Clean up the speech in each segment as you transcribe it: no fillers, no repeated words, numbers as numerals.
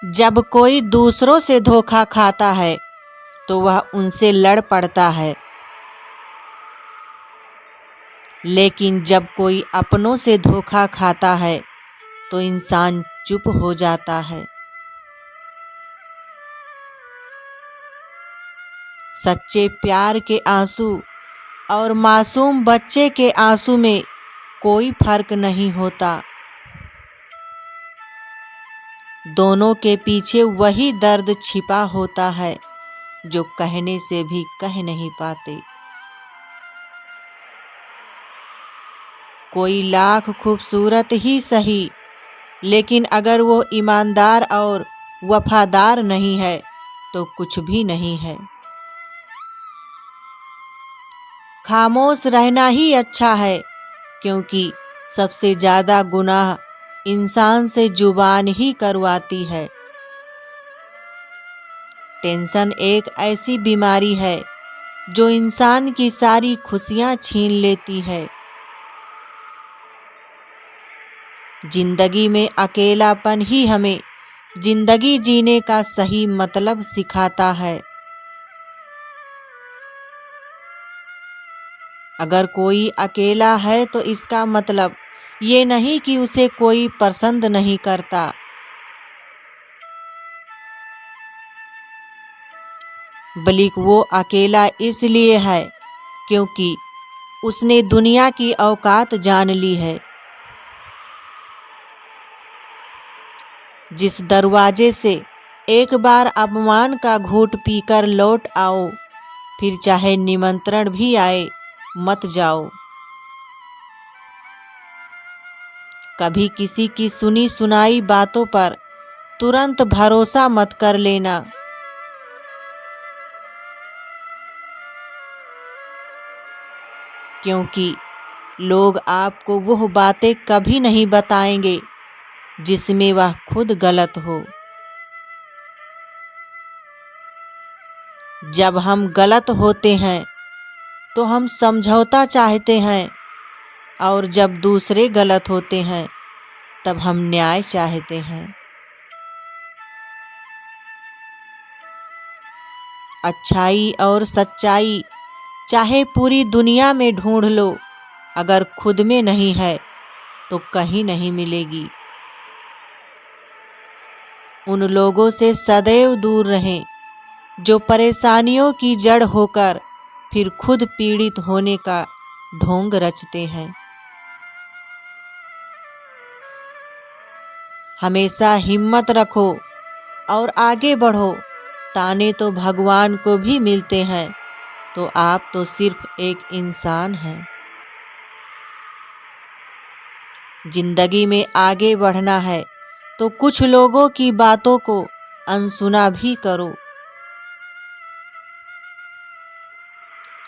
जब कोई दूसरों से धोखा खाता है तो वह उनसे लड़ पड़ता है, लेकिन जब कोई अपनों से धोखा खाता है तो इंसान चुप हो जाता है। सच्चे प्यार के आंसू और मासूम बच्चे के आंसू में कोई फर्क नहीं होता। दोनों के पीछे वही दर्द छिपा होता है जो कहने से भी कह नहीं पाते। कोई लाख खूबसूरत ही सही, लेकिन अगर वो ईमानदार और वफादार नहीं है तो कुछ भी नहीं है। खामोश रहना ही अच्छा है, क्योंकि सबसे ज़्यादा गुनाह इंसान से जुबान ही करवाती है। टेंशन एक ऐसी बीमारी है जो इंसान की सारी खुशियां छीन लेती है। जिंदगी में अकेलापन ही हमें जिंदगी जीने का सही मतलब सिखाता है। अगर कोई अकेला है तो इसका मतलब ये नहीं कि उसे कोई पसंद नहीं करता। बल्कि वो अकेला इसलिए है क्योंकि उसने दुनिया की औकात जान ली है। जिस दरवाजे से एक बार अपमान का घूंट पीकर लौट आओ, फिर चाहे निमंत्रण भी आए मत जाओ। कभी किसी की सुनी सुनाई बातों पर तुरंत भरोसा मत कर लेना। क्योंकि लोग आपको वो बातें कभी नहीं बताएंगे जिसमें वह खुद गलत हो। जब हम गलत होते हैं तो हम समझौता चाहते हैं, और जब दूसरे गलत होते हैं तब हम न्याय चाहते हैं। अच्छाई और सच्चाई चाहे पूरी दुनिया में ढूंढ लो, अगर खुद में नहीं है तो कहीं नहीं मिलेगी। उन लोगों से सदैव दूर रहें जो परेशानियों की जड़ होकर फिर खुद पीड़ित होने का ढोंग रचते हैं। हमेशा हिम्मत रखो और आगे बढ़ो। ताने तो भगवान को भी मिलते हैं, तो आप तो सिर्फ एक इंसान हैं। जिंदगी में आगे बढ़ना है तो कुछ लोगों की बातों को अनसुना भी करो,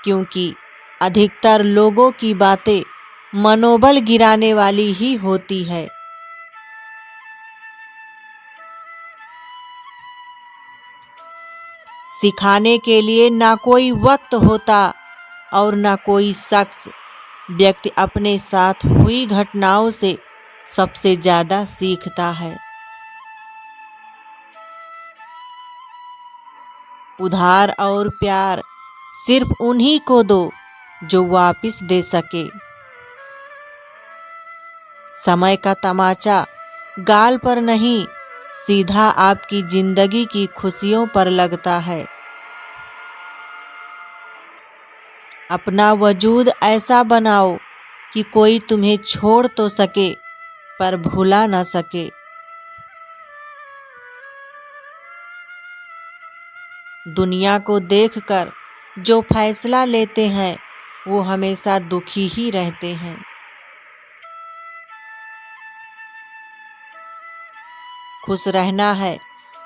क्योंकि अधिकतर लोगों की बातें मनोबल गिराने वाली ही होती है। सिखाने के लिए ना कोई वक्त होता और ना कोई शख्स। व्यक्ति अपने साथ हुई घटनाओं से सबसे ज्यादा सीखता है। उधार और प्यार सिर्फ उन्हीं को दो जो वापस दे सके। समय का तमाचा गाल पर नहीं, सीधा आपकी जिंदगी की खुशियों पर लगता है। अपना वजूद ऐसा बनाओ कि कोई तुम्हें छोड़ तो सके पर भुला ना सके। दुनिया को देखकर जो फैसला लेते हैं वो हमेशा दुखी ही रहते हैं। खुश रहना है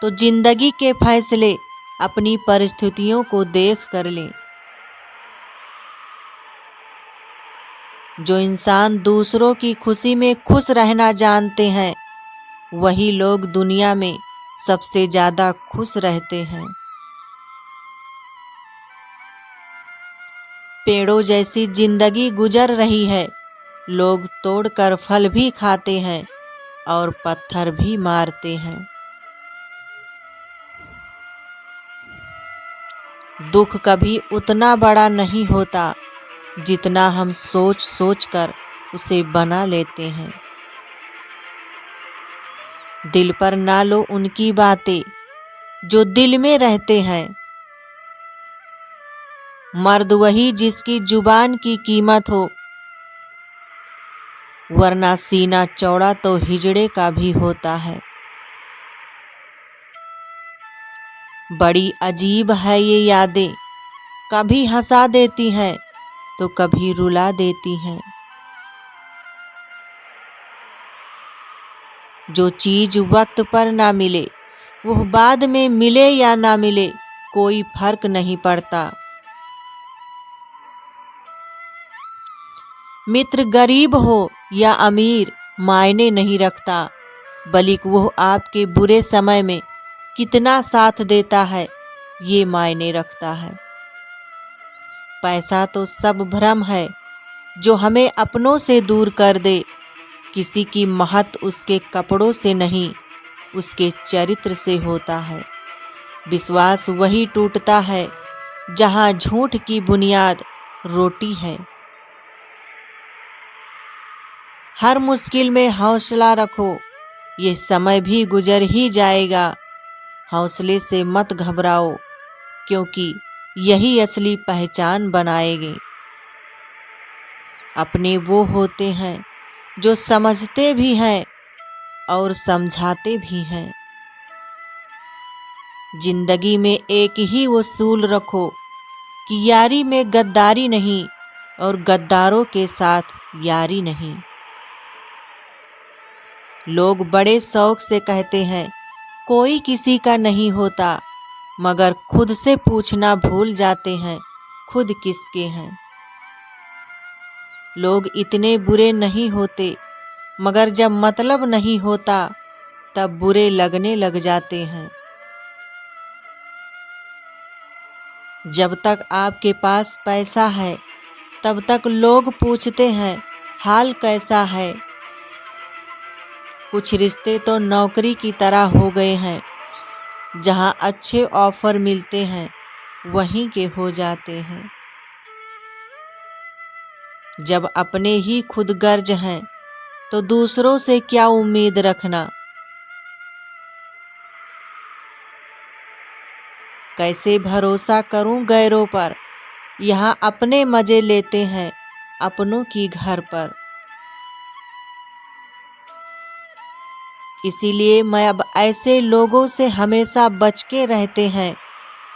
तो जिंदगी के फैसले अपनी परिस्थितियों को देख कर लें। जो इंसान दूसरों की खुशी में खुश रहना जानते हैं, वही लोग दुनिया में सबसे ज्यादा खुश रहते हैं। पेड़ों जैसी जिंदगी गुजर रही है, लोग तोड़कर फल भी खाते हैं और पत्थर भी मारते हैं। दुख कभी उतना बड़ा नहीं होता जितना हम सोच सोच कर उसे बना लेते हैं। दिल पर ना लो उनकी बातें जो दिल में रहते हैं। मर्द वही जिसकी जुबान की कीमत हो, वरना सीना चौड़ा तो हिजड़े का भी होता है। बड़ी अजीब है ये यादें, कभी हंसा देती हैं तो कभी रुला देती हैं। जो चीज वक्त पर ना मिले वो बाद में मिले या ना मिले कोई फर्क नहीं पड़ता। मित्र गरीब हो या अमीर मायने नहीं रखता, बल्कि वो आपके बुरे समय में कितना साथ देता है ये मायने रखता है। पैसा तो सब भ्रम है जो हमें अपनों से दूर कर दे। किसी की महत्व उसके कपड़ों से नहीं उसके चरित्र से होता है। विश्वास वही टूटता है जहां झूठ की बुनियाद रोटी है। हर मुश्किल में हौसला रखो, ये समय भी गुजर ही जाएगा। हौसले से मत घबराओ क्योंकि यही असली पहचान बनाएंगे। अपने वो होते हैं जो समझते भी हैं और समझाते भी हैं। जिंदगी में एक ही उसूल रखो कि यारी में गद्दारी नहीं और गद्दारों के साथ यारी नहीं। लोग बड़े शौक से कहते हैं कोई किसी का नहीं होता, मगर खुद से पूछना भूल जाते हैं खुद किसके हैं। लोग इतने बुरे नहीं होते, मगर जब मतलब नहीं होता तब बुरे लगने लग जाते हैं। जब तक आपके पास पैसा है तब तक लोग पूछते हैं हाल कैसा है। कुछ रिश्ते तो नौकरी की तरह हो गए हैं, जहां अच्छे ऑफर मिलते हैं वहीं के हो जाते हैं। जब अपने ही खुद गर्ज हैं तो दूसरों से क्या उम्मीद रखना। कैसे भरोसा करूं गैरों पर, यहाँ अपने मजे लेते हैं अपनों की घर पर। इसीलिए मैं अब ऐसे लोगों से हमेशा बच के रहते हैं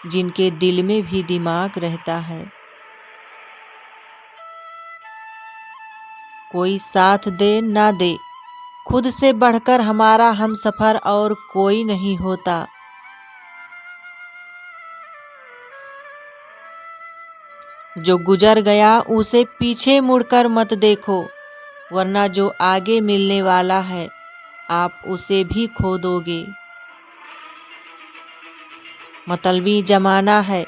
जिनके दिल में भी दिमाग रहता है। कोई साथ दे ना दे, खुद से बढ़कर हमारा हमसफर और कोई नहीं होता। जो गुजर गया उसे पीछे मुड़कर मत देखो, वरना जो आगे मिलने वाला है आप उसे भी खो दोगे। मतलबी जमाना है,